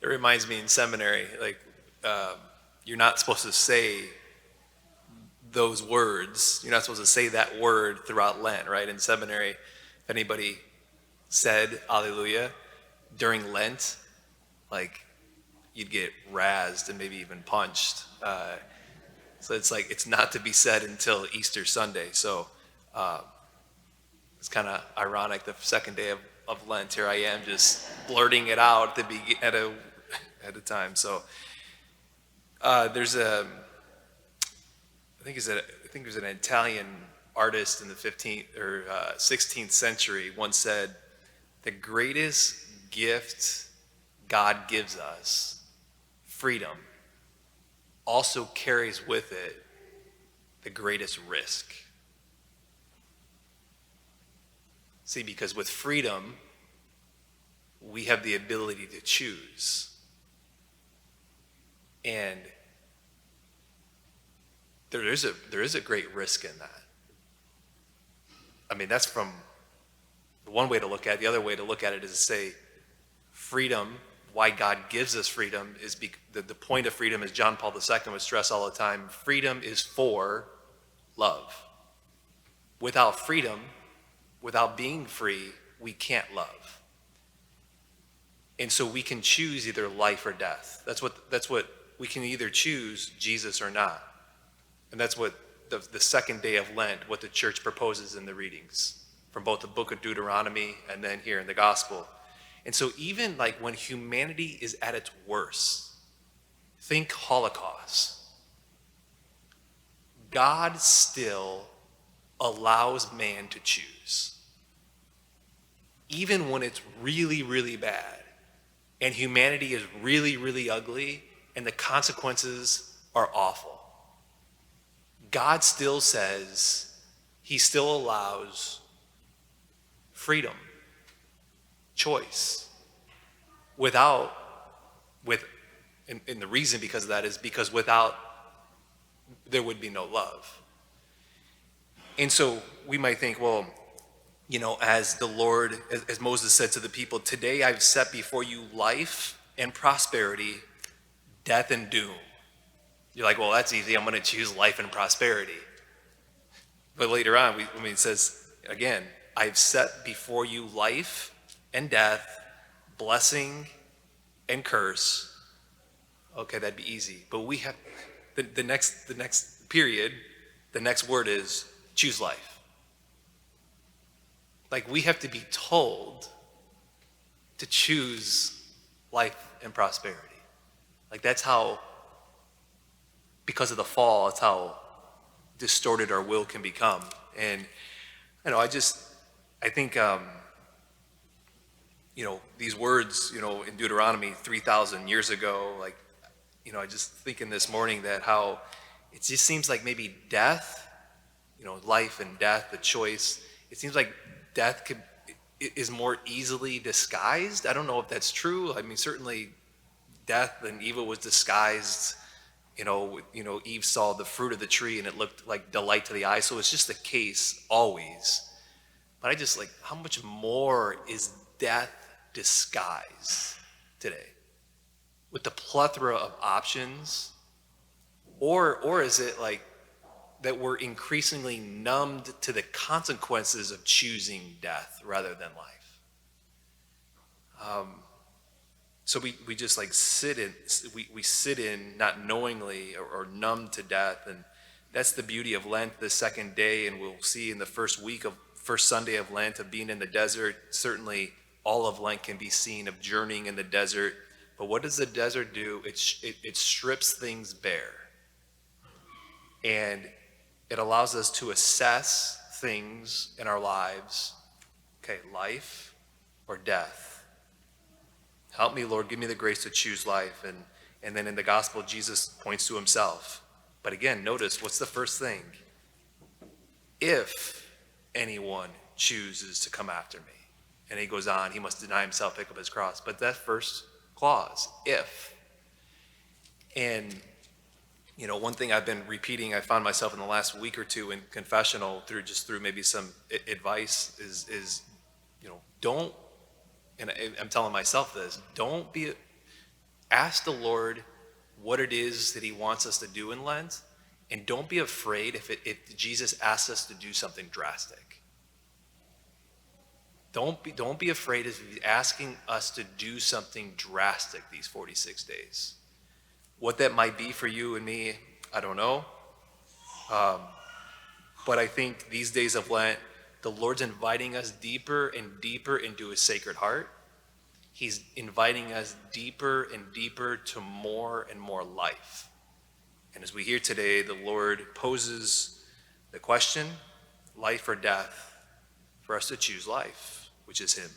It reminds me in seminary, like, you're not supposed to say those words. You're not supposed to say that word throughout Lent, right? In seminary, if anybody said Alleluia during Lent, like, you'd get razzed and maybe even punched. So it's like, it's not to be said until Easter Sunday. So uh, it's kind of ironic. The second day of Lent, here I am just blurting it out at a time. So there's a, I think there's an Italian artist in the 15th or 16th century once said, the greatest gift God gives us, freedom, also carries with it the greatest risk. See, because with freedom, we have the ability to choose. And there is a great risk in that. I mean, that's from one way to look at it. The other way to look at it is to say freedom, why God gives us freedom, is the point of freedom, as John Paul II would stress all the time, freedom is for love. Without freedom, without being free, we can't love. And so we can choose either life or death. That's what we can either choose Jesus or not. And that's what the second day of Lent, what the church proposes in the readings from both the book of Deuteronomy and then here in the gospel. And so even like when humanity is at its worst, think Holocaust, God still allows man to choose. Even when it's really, really bad and humanity is really, really ugly and the consequences are awful, God still says, he still allows freedom, choice, and the reason because of that is because without, there would be no love. And so we might think, well, as the Lord, as Moses said to the people, today I've set before you life and prosperity, death and doom. You're like, well, that's easy. I'm going to choose life and prosperity. But later on, it says, again, I've set before you life and death, blessing and curse. Okay, that'd be easy. But we have the next period, the next word is choose life. Like, we have to be told to choose life and prosperity. Like, that's how, because of the fall, it's how distorted our will can become. And I think these words, in Deuteronomy 3,000 years ago, like, I just thinking this morning that how it just seems like maybe death, life and death, the choice, it seems like death is more easily disguised. I don't know if that's true. I mean, certainly death and evil was disguised. Eve saw the fruit of the tree and it looked like delight to the eye. So it's just the case always. But I just like, how much more is death disguised today? With the plethora of options? Or is it like that we're increasingly numbed to the consequences of choosing death rather than life? So we just like sit in not knowingly or numb to death. And that's the beauty of Lent, the second day. And we'll see in the first Sunday of Lent of being in the desert. Certainly all of Lent can be seen of journeying in the desert. But what does the desert do? It strips things bare. And it allows us to assess things in our lives. Okay, life or death. Help me, Lord, give me the grace to choose life. And then in the gospel, Jesus points to himself. But again, notice, what's the first thing? If anyone chooses to come after me. And he goes on, he must deny himself, pick up his cross. But that first clause, if. And, one thing I've been repeating, I found myself in the last week or two in confessional through maybe some advice is don't, and I'm telling myself this, don't be Ask the Lord what it is that he wants us to do in Lent, and don't be afraid if Jesus asks us to do something drastic. Don't be afraid if he's asking us to do something drastic these 46 days. What that might be for you and me, I don't know. But I think these days of Lent, the Lord's inviting us deeper and deeper into his sacred heart. He's inviting us deeper and deeper to more and more life. And as we hear today, the Lord poses the question, life or death, for us to choose life, which is him.